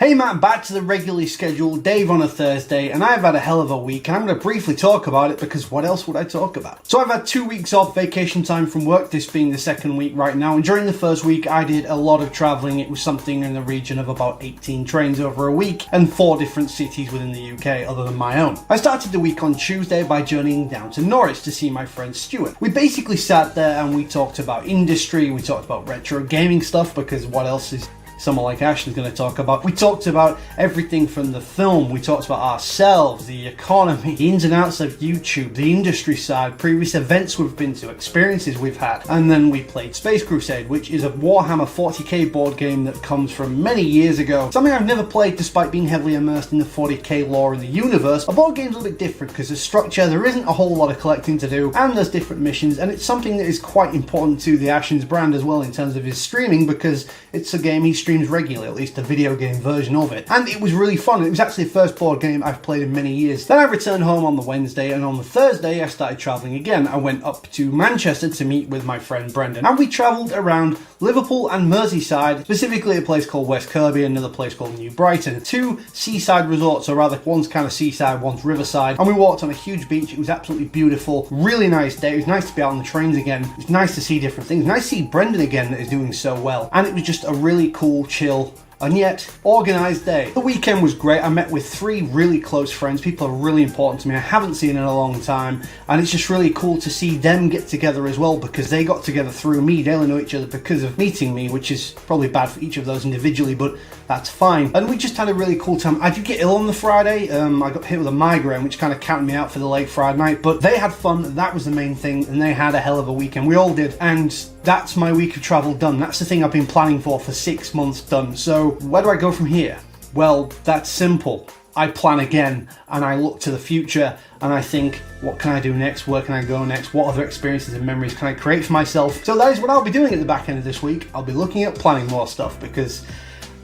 Hey man, back to the regularly scheduled Dave on a Thursday, and I've had a hell of a week, and I'm going to briefly talk about it because what else would I talk about? So I've had 2 weeks off vacation time from work, this being the second week right now, and during the first week I did a lot of travelling. It was something in the region of about 18 trains over a week, and 4 different cities within the UK other than my own. I started the week on Tuesday by journeying down to Norwich to see my friend Stuart. We basically sat there and we talked about industry, we talked about retro gaming stuff, because what else is someone like Ashley's going to talk about. We talked about everything from the film, we talked about ourselves, the economy, the ins and outs of YouTube, the industry side, previous events we've been to, experiences we've had, and then we played Space Crusade, which is a Warhammer 40k board game that comes from many years ago. Something I've never played despite being heavily immersed in the 40k lore in the universe. A board game's a little bit different because there's structure, there isn't a whole lot of collecting to do, and there's different missions, and it's something that is quite important to the Ashens brand as well in terms of his streaming, because it's a game he streams regularly, at least a video game version of it, and it was really fun. It was actually the first board game I've played in many years. Then I returned home on the Wednesday, and on the Thursday I started travelling again. I went up to Manchester to meet with my friend Brendan, and we travelled around Liverpool and Merseyside, specifically a place called West Kirby and another place called New Brighton. 2 seaside resorts, or rather one's kind of seaside, one's riverside, and we walked on a huge beach. It was absolutely beautiful, really nice day. It was nice to be out on the trains again. It's nice to see different things, nice to see Brendan again that is doing so well, and it was just a really cool, chill, and yet organised day. The weekend was great. I met with 3 really close friends. People are really important to me. I haven't seen in a long time, and it's just really cool to see them get together as well, because they got together through me. They only know each other because of meeting me, which is probably bad for each of those individually, but that's fine. And we just had a really cool time. I did get ill on the Friday. I got hit with a migraine, which kind of counted me out for the late Friday night, but they had fun. That was the main thing, and they had a hell of a weekend. We all did, and that's my week of travel done. That's the thing I've been planning for 6 months done. So where do I go from here? Well, that's simple. I plan again, and I look to the future, and I think, what can I do next? Where can I go next? What other experiences and memories can I create for myself? So that is what I'll be doing at the back end of this week. I'll be looking at planning more stuff, because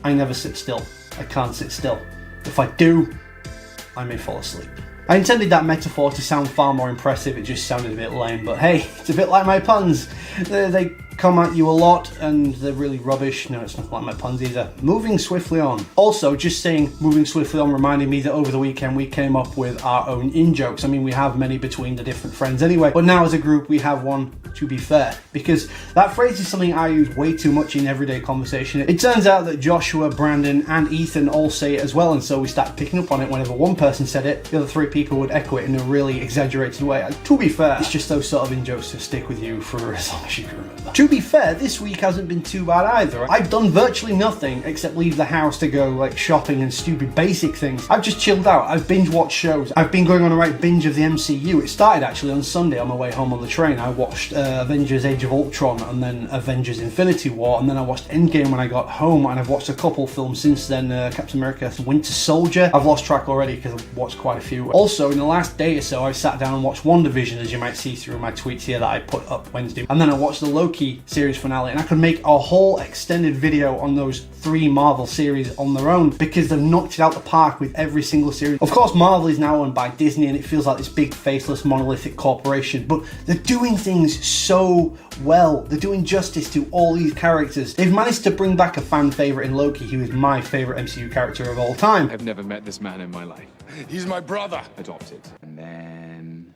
I never sit still. I can't sit still. If I do, I may fall asleep. I intended that metaphor to sound far more impressive. It just sounded a bit lame, but hey, it's a bit like my puns. They come at you a lot and they're really rubbish. No, it's not like my puns either. Moving swiftly on. Also, just saying moving swiftly on reminded me that over the weekend we came up with our own in-jokes. I mean, we have many between the different friends anyway, but now as a group we have one, to be fair, because that phrase is something I use way too much in everyday conversation. It turns out that Joshua, Brandon and Ethan all say it as well, and so we started picking up on it. Whenever one person said it, the other 3 people would echo it in a really exaggerated way. And to be fair, it's just those sort of in-jokes to stick with you for as long as you can remember. To be fair, this week hasn't been too bad either. I've done virtually nothing except leave the house to go like shopping and stupid basic things. I've just chilled out. I've binge watched shows. I've been going on a right binge of the MCU. It started actually on Sunday on my way home on the train. I watched Avengers Age of Ultron, and then Avengers Infinity War, and then I watched Endgame when I got home, and I've watched a couple films since then. Captain America Winter Soldier. I've lost track already because I've watched quite a few. Also, in the last day or so, I sat down and watched WandaVision, as you might see through my tweets here that I put up Wednesday. And then I watched the Loki series finale, and I could make a whole extended video on those 3 Marvel series on their own, because they've knocked it out the park with every single series. Of course, Marvel is now owned by Disney, and it feels like this big, faceless, monolithic corporation, but they're doing things so well. They're doing justice to all these characters. They've managed to bring back a fan favourite in Loki, who is my favourite MCU character of all time. I've never met this man in my life. He's my brother. Adopted. And then...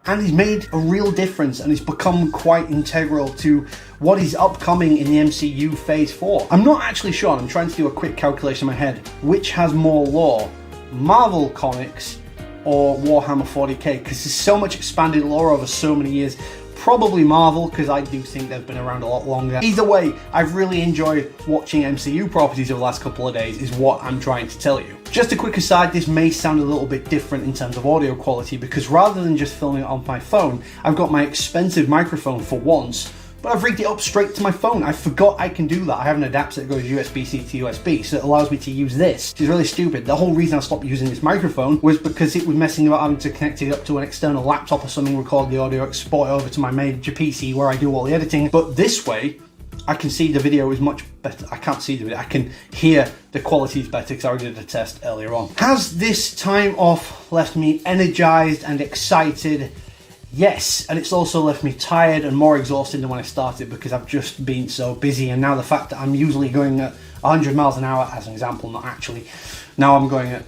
and he's made a real difference, and he's become quite integral to what is upcoming in the MCU Phase 4. I'm not actually sure, I'm trying to do a quick calculation in my head, which has more lore, Marvel Comics or Warhammer 40k, because there's so much expanded lore over so many years. Probably Marvel, because I do think they've been around a lot longer. Either way, I've really enjoyed watching MCU properties over the last couple of days, is what I'm trying to tell you. Just a quick aside, this may sound a little bit different in terms of audio quality, because rather than just filming it on my phone, I've got my expensive microphone for once, but I've rigged it up straight to my phone. I forgot I can do that. I have an adapter that goes USB-C to USB, so it allows me to use this, which is really stupid. The whole reason I stopped using this microphone was because it was messing about having to connect it up to an external laptop or something, record the audio, export it over to my major PC where I do all the editing. But this way, I can see the video is much better. I can't see the video, I can hear the quality is better because I already did a test earlier on. Has this time off left me energized and excited Yes, and it's also left me tired and more exhausted than when I started because I've just been so busy, and now the fact that I'm usually going at 100 miles an hour, as an example, not actually, now I'm going at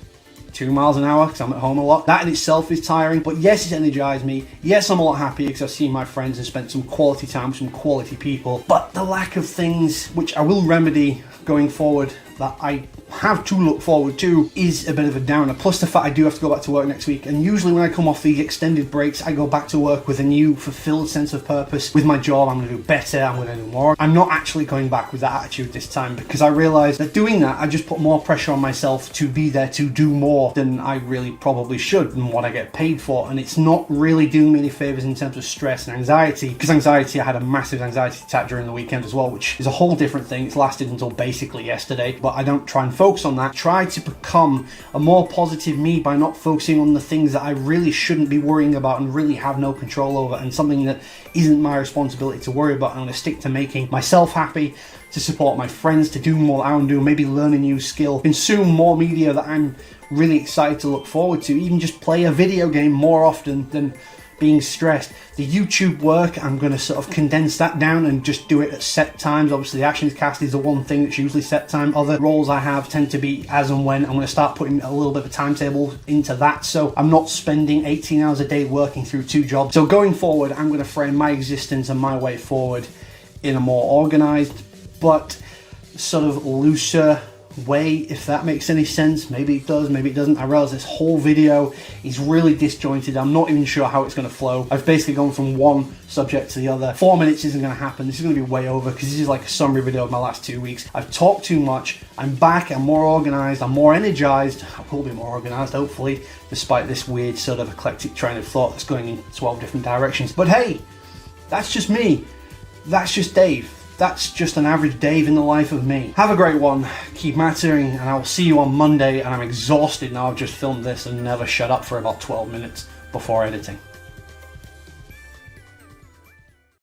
2 miles an hour because I'm at home a lot. That in itself is tiring, but yes, it's energized me. Yes, I'm a lot happier because I've seen my friends and spent some quality time with some quality people. But the lack of things, which I will remedy going forward, that I have to look forward to, is a bit of a downer. Plus the fact I do have to go back to work next week, and usually when I come off these extended breaks, I go back to work with a new fulfilled sense of purpose. With my job, I'm going to do better, I'm going to do more. I'm not actually going back with that attitude this time because I realise that doing that, I just put more pressure on myself to be there to do more than I really probably should and what I get paid for, and it's not really doing me any favours in terms of stress and anxiety, because anxiety, I had a massive anxiety attack during the weekend as well, which is a whole different thing. It's lasted until basically yesterday, but I don't try and focus on that. Try to become a more positive me by not focusing on the things that I really shouldn't be worrying about and really have no control over, and something that isn't my responsibility to worry about. I'm going to stick to making myself happy, to support my friends, to do more I want to do, maybe learn a new skill, consume more media that I'm really excited to look forward to, even just play a video game more often than being stressed. The YouTube work, I'm going to sort of condense that down and just do it at set times. Obviously the Actions Cast is the one thing that's usually set time. Other roles I have tend to be as and when. I'm going to start putting a little bit of a timetable into that, so I'm not spending 18 hours a day working through 2 jobs. So going forward, I'm going to frame my existence and my way forward in a more organised but sort of looser way, if that makes any sense. Maybe it does, maybe it doesn't. I realize this whole video is really disjointed. I'm not even sure how it's going to flow. I've basically gone from one subject to the other. 4 minutes isn't going to happen. This is going to be way over because this is like a summary video of my last 2 weeks. I've talked too much. I'm back. I'm more organized. I'm more energized. I will be more organized, hopefully, despite this weird sort of eclectic train of thought that's going in 12 different directions. But hey, that's just me. That's just Dave. That's just an average Dave in the life of me. Have a great one, keep mattering, and I will see you on Monday. And I'm exhausted now. I've just filmed this and never shut up for about 12 minutes before editing.